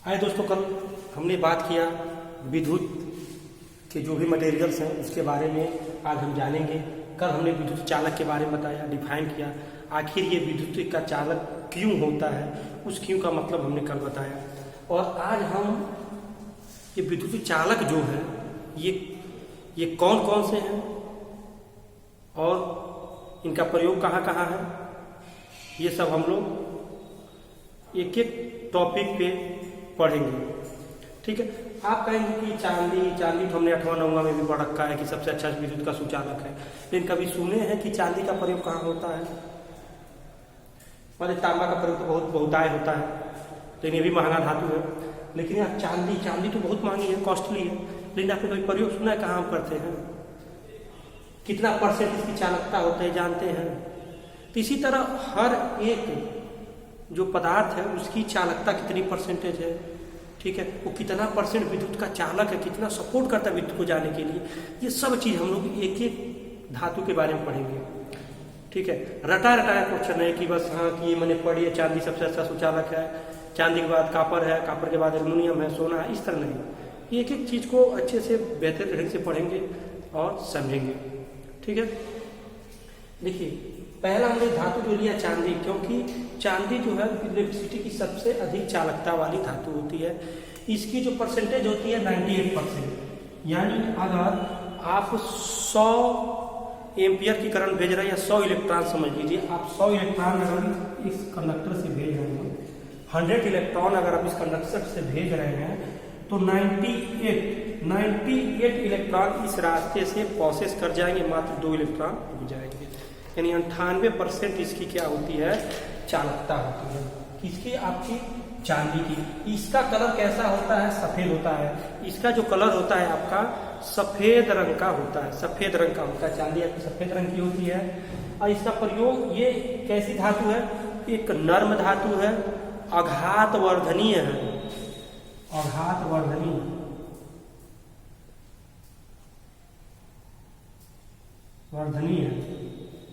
आए दोस्तों, कल हमने बात किया विद्युत के जो भी मटेरियल्स हैं उसके बारे में आज हम जानेंगे। कल हमने विद्युत चालक के बारे में बताया, डिफाइन किया आखिर ये विद्युत का चालक क्यों होता है, उस क्यों का मतलब हमने कल बताया। और आज हम ये विद्युत चालक जो है ये कौन कौन से हैं और इनका प्रयोग कहाँ कहाँ है, ये सब हम लोग एक एक टॉपिक पे पढ़ेंगे। ठीक है। आप कहेंगे कि चांदी तो हमने 8वां 9वां में भी पढ़ रखा है कि सबसे अच्छा विद्युत का सुचालक है, लेकिन कभी सुने हैं कि चांदी का प्रयोग कहाँ होता है? मतलब तांबा का प्रयोग तो बहुतायत होता है, लेकिन ये भी महंगा धातु है। लेकिन यार चांदी तो बहुत महंगी है, कॉस्टली है, लेकिन आपने कभी प्रयोग सुना है कहाँ हम करते हैं? कितना परसेंट इसकी चालकता होता है जानते हैं? तो इसी तरह हर एक जो पदार्थ है उसकी चालकता कितनी परसेंटेज है, ठीक है, वो कितना परसेंट विद्युत का चालक है, कितना सपोर्ट करता है विद्युत को जाने के लिए, ये सब चीज हम लोग एक एक धातु के बारे में पढ़ेंगे। ठीक है। रटाया क्वेश्चन है कि बस हाँ कि ये मैंने पढ़ी है चांदी सबसे अच्छा सुचालक है, चांदी के बाद कापर है, कापर के बाद एल्युमिनियम है, सोना है, इस तरह नहीं। एक एक चीज को अच्छे से बेहतर ढंग से पढ़ेंगे और समझेंगे। ठीक है। देखिए, पहला हमने धातु जो लिया चांदी, क्योंकि चांदी जो है इलेक्ट्रिसिटी की सबसे अधिक चालकता वाली धातु होती है। इसकी जो परसेंटेज होती है 98%। यानी अगर आप 100 एम्पियर की करंट भेज रहे हैं या 100 इलेक्ट्रॉन समझ लीजिए, आप 100 इलेक्ट्रॉन अगर इस कंडक्टर से भेज रहे हैं, 100 इलेक्ट्रॉन अगर आप इस कंडक्टर से भेज रहे हैं तो 98 इलेक्ट्रॉन इस रास्ते से प्रोसेस कर जाएंगे, मात्र 2 इलेक्ट्रॉन रुक जाएंगे। यानी 98% इसकी क्या होती है, चालकता होती है। किसकी? आपकी चांदी की। इसका कलर कैसा होता है? सफेद होता है। इसका जो कलर होता है आपका सफेद रंग का होता है, सफेद रंग का होता है। चांदी आपकी सफेद रंग की होती है। और इसका प्रयोग, ये कैसी धातु है? एक नर्म धातु है, आघात वर्धनीय है, आघात वर्धनीय,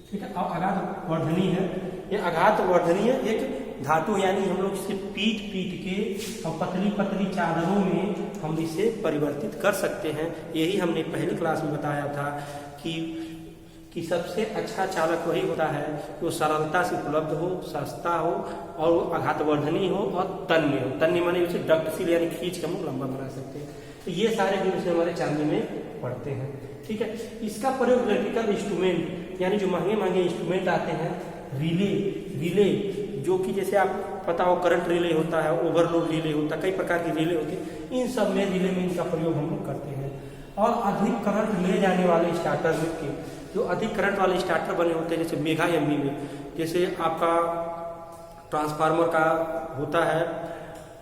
ठीक है। आघात वर्धनीय है, ये आघात वर्धनीय एक धातु, यानी हम लोग इसे पीट के और पतली पतली चादरों में हम इसे परिवर्तित कर सकते हैं। यही हमने पहली क्लास में बताया था कि सबसे अच्छा चालक वही होता है जो सरलता से उपलब्ध हो, सस्ता हो और वो आघातवर्धनीय हो और तन्य हो। तन्य माने उसे डक्टशील यानी खींच के हम लोग लंबा बना सकते हैं। तो ये सारे गुण से हमारे चांदी में पड़ते हैं। ठीक है। इसका प्रयोग इलेक्ट्रिकल इंस्ट्रूमेंट, यानी जो महंगे इंस्ट्रूमेंट आते हैं, रिले जो कि जैसे आप पता हो करंट रिले होता है, ओवरलोड रिले होता है, कई प्रकार की रिले होती है, इन सब में रिले में इनका प्रयोग हम लोग करते हैं। और अधिक करंट ले जाने वाले स्टार्टर के, जो अधिक करंट वाले स्टार्टर बने होते हैं, जैसे मेगा एमवी में, जैसे आपका ट्रांसफार्मर का होता है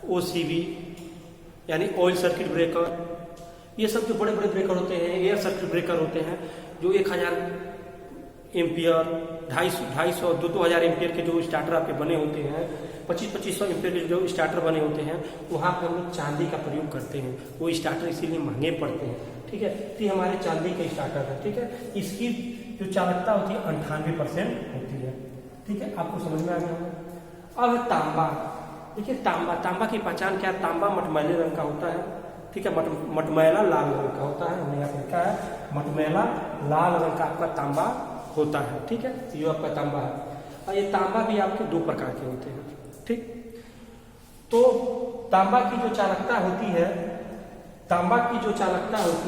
ओसीबी यानी ऑयल सर्किट ब्रेकर, ये सब जो बड़े बड़े ब्रेकर होते हैं, एयर सर्किट ब्रेकर होते हैं, जो 1000 एम्पियर, 250 2000 एम्पियर के जो स्टार्टर आपके बने होते हैं, 2500 एम्पियर के जो स्टार्टर बने होते हैं, वहाँ पे हम लोग चांदी का प्रयोग करते हैं। वो स्टार्टर इसीलिए महंगे पड़ते हैं। ठीक है। तो ये हमारे चांदी के स्टार्टर है। ठीक है। इसकी जो चालकता होती है 98% होती है। ठीक है। आपको समझ में आ गया। अब तांबा। देखिए, तांबा की पहचान क्या? तांबा मटमैले रंग का होता है। ठीक है। मटमैला लाल रंग का होता है। हमने यहाँ पे लिखा है मटमैला लाल रंग का आपका तांबा होता है। ठीक है। ये आपका तांबा है। और ये तांबा भी आपके 2 प्रकार के होते हैं। ठीक। तो तांबा की जो चालकता होती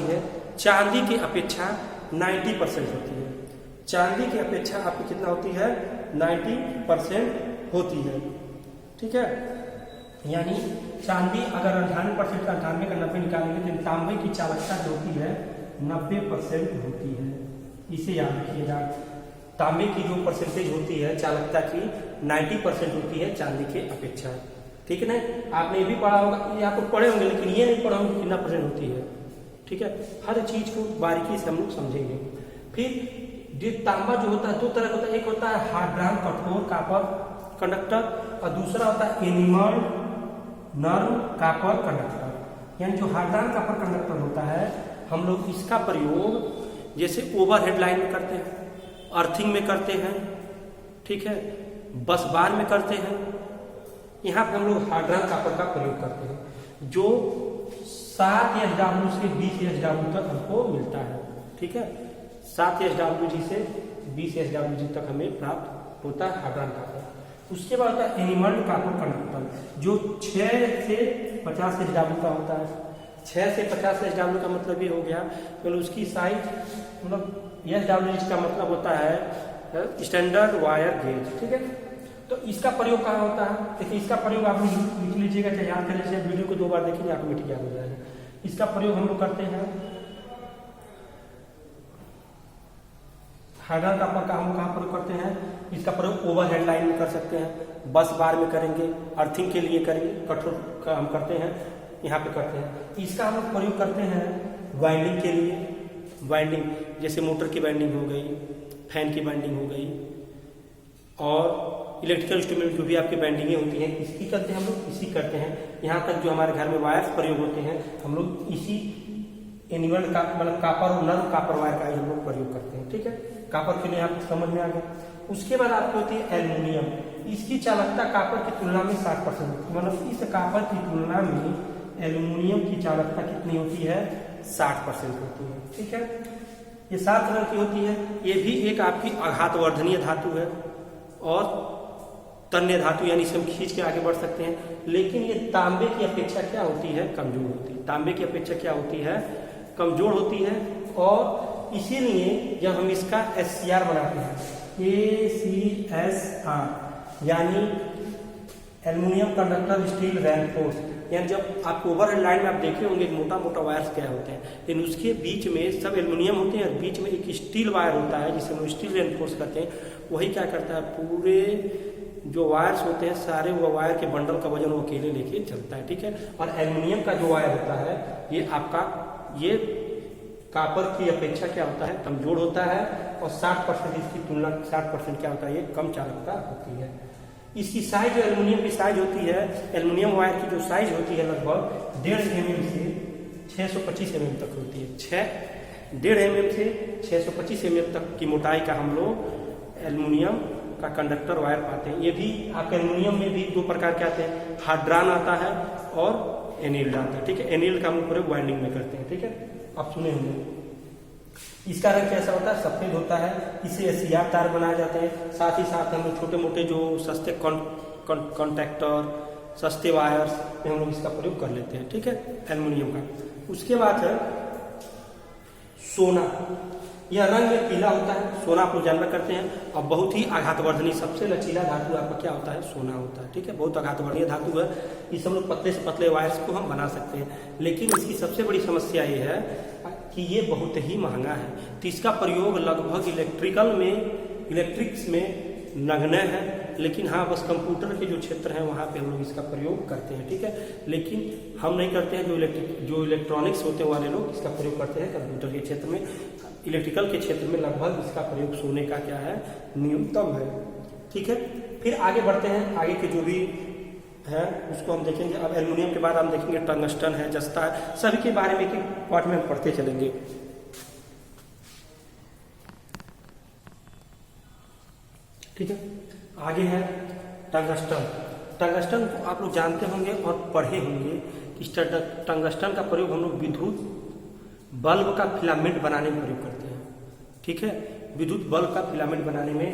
है चांदी की अपेक्षा 90% होती है। चांदी की अपेक्षा आपकी कितना होती है? 90% होती है। ठीक है। यानी चांदी अगर 98% का 98 का 90 निकालेंगे तो तांबे की चालकता जो होती है 90% होती है। इसे याद रखिएगा। तांबे की जो परसेंटेज होती है चालकता की 90% होती है चांदी के अपेक्षा। ठीक है ना? आपने ये भी पढ़ा होगा, ये आपको पढ़े होंगे, लेकिन ये नहीं पढ़ा होंगे कितना परसेंट होती है। ठीक है। हर चीज को बारीकी से हम लोग समझेंगे। फिर तांबा जो होता है 2 तरह का होता है। एक होता है हार्ड ड्राम कठोर कापर कंडक्टर, और दूसरा होता है एनिमल नर्म कापर कंडक्टर। यानी जो हार्ड ड्राम कापर कंडक्टर होता है, हम लोग इसका प्रयोग जैसे ओवरहेड लाइन में करते हैं, अर्थिंग में करते हैं, ठीक है, बस बार में करते हैं, यहाँ पे हम लोग हार्ड्रॉन कॉपर का प्रयोग करते हैं, जो 7 SW से 20 SW तक हमको मिलता है। ठीक है, 7 SWG से 20 SWG तक हमें प्राप्त होता है हार्ड्रॉन कॉपर। उसके बाद होता है एनिमल्ड कॉपर कंडक्टर, जो 6 से 50 SW का होता है। 6 से 50 SW का मतलब ये हो गया, मतलब उसकी साइज, मतलब SWG का मतलब होता है स्टैंडर्ड वायर गेज। ठीक है, तो इसका प्रयोग कहाँ होता है? देखिए, इसका प्रयोग आप लिख लीजिएगा, चाहे याद कर लीजिए, वीडियो को 2 बार देखेंगे ऑटोमेटिक याद हो जाएगा। इसका प्रयोग हम लोग करते हैं हार्ड्रॉन कॉपर का, हम कहाँ प्रयोग करते हैं? इसका प्रयोग ओवरहेड लाइन में कर सकते हैं, बस बार में करेंगे, अर्थिंग के लिए करेंगे, कठोर का हम करते हैं, यहाँ पे करते हैं। इसका हम लोग प्रयोग करते हैं वाइंडिंग के लिए, वाइंडिंग जैसे मोटर की वाइंडिंग हो गई, फैन की वाइंडिंग हो गई, और इलेक्ट्रिकल इंस्ट्रूमेंट जो भी आपकी वाइंडिंगें होती हैं, इसकी करते हैं हम लोग, इसी करते हैं। यहाँ तक जो हमारे घर में वायर्स प्रयोग होते हैं, हम लोग इसी एनिमल का, मतलब कॉपर और नर्म कॉपर वायर का ही हम लोग प्रयोग करते हैं। ठीक है, कॉपर के लिए आपको समझ में आ गया। उसके बाद आपको होती है एल्युमिनियम। इसकी चालकता कॉपर की तुलना में 60%, मतलब इस कॉपर की तुलना में एल्युमिनियम की चालकता कितनी होती है? 60% होती है। ठीक है, ये 7 कलर की होती है। ये भी एक आपकी आघातवर्धनीय धातु है और तन्य धातु, यानी इसे हम खींच के आगे बढ़ सकते हैं। लेकिन ये तांबे की अपेक्षा क्या होती है? कमजोर होती है। तांबे की अपेक्षा क्या होती है? कमजोर होती है। और इसीलिए जब हम इसका SCR बनाते हैं, ACSR, यानी एल्युमिनियम कंडक्टर स्टील रेनफोर्स, यानी जब आप ओवरहेड लाइन में आप देखे होंगे मोटा मोटा वायर्स क्या होते हैं, लेकिन उसके बीच में सब एल्युमिनियम होते हैं और बीच में एक स्टील वायर होता है जिसे हम स्टील रेनफोर्स करते हैं। वही क्या करता है, पूरे जो वायर्स होते हैं सारे वो वायर के बंडल का वजन वो अकेले लेके चलता है। ठीक है, और एल्युमिनियम का जो वायर होता है ये आपका, ये कॉपर की अपेक्षा क्या होता है? कमजोर होता है, और 60% इसकी तुलना 60% क्या होता है? ये कम चालकता होती है। इसकी साइज, जो एल्युमिनियम की साइज होती है, एल्युमिनियम वायर की जो साइज होती है लगभग 1.5 mm से 625 mm तक होती है। 1.5 mm से 625 mm तक की मोटाई का हम लोग एल्युमिनियम का कंडक्टर वायर पाते हैं। ये भी आपके एल्युमिनियम में भी 2 प्रकार के आते हैं, हार्ड्रॉन आता है और एनिल्ड आता है। ठीक है, एनिल्ड का हम प्रयोग वाइंडिंग में करते हैं। ठीक है, आप सुने होंगे। इसका रंग कैसा होता है? सफेद होता है। इसे SCR तार बनाए जाते हैं। साथ ही साथ हम लोग छोटे मोटे जो सस्ते कॉन्टैक्टर, सस्ते वायर्स में हम लोग इसका प्रयोग कर लेते हैं। ठीक है, एल्युमिनियम का। उसके बाद है सोना। यह रंग में पीला होता है। सोना आप लोग जानना करते हैं। और बहुत ही आघातवर्धनी, सबसे लचीला धातु आपका क्या होता है? सोना होता है। ठीक है, बहुत आघातवर्धनीय धातु है। इस हम लोग पतले से पतले वायर्स को हम बना सकते हैं। लेकिन इसकी सबसे बड़ी समस्या ये है कि ये बहुत ही महंगा है। तो इसका प्रयोग लगभग इलेक्ट्रिक्स में नगण्य है। लेकिन हाँ, बस कंप्यूटर के जो क्षेत्र हैं वहाँ पे हम लोग इसका प्रयोग करते हैं। ठीक है, लेकिन हम नहीं करते हैं। जो इलेक्ट्रॉनिक्स होते वाले लोग इसका प्रयोग करते हैं कंप्यूटर के क्षेत्र में। इलेक्ट्रिकल के क्षेत्र में लगभग इसका प्रयोग सोने का क्या है? न्यूनतम है। ठीक है, फिर आगे बढ़ते हैं। आगे के जो भी है उसको हम देखेंगे। अब एल्युमिनियम के बाद हम देखेंगे टंगस्टन है, जस्ता है, सभी के बारे में एक पार्ट में हम पढ़ते चलेंगे। ठीक है, आगे है टंगस्टन। टंगस्टन को आप लोग जानते होंगे और पढ़े होंगे। इस टंगस्टन का प्रयोग हम लोग विद्युत बल्ब का फिलामेंट बनाने में प्रयोग करते हैं। ठीक है, विद्युत बल्ब का फिलामेंट बनाने में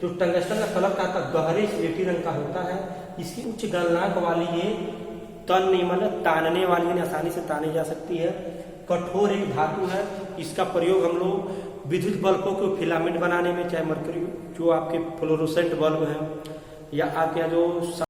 जो टंगस्टन का कलर का गहरे स्लेटी रंग का होता है। इसकी उच्च गलनांक वाली ये मतलब तानने वाली, यानी आसानी से तानी जा सकती है, कठोर एक धातु है। इसका प्रयोग हम लोग विद्युत बल्बों को फिलामेंट बनाने में, चाहे मरकरी जो आपके फ्लोरोसेंट बल्ब हैं या आपके यहाँ जो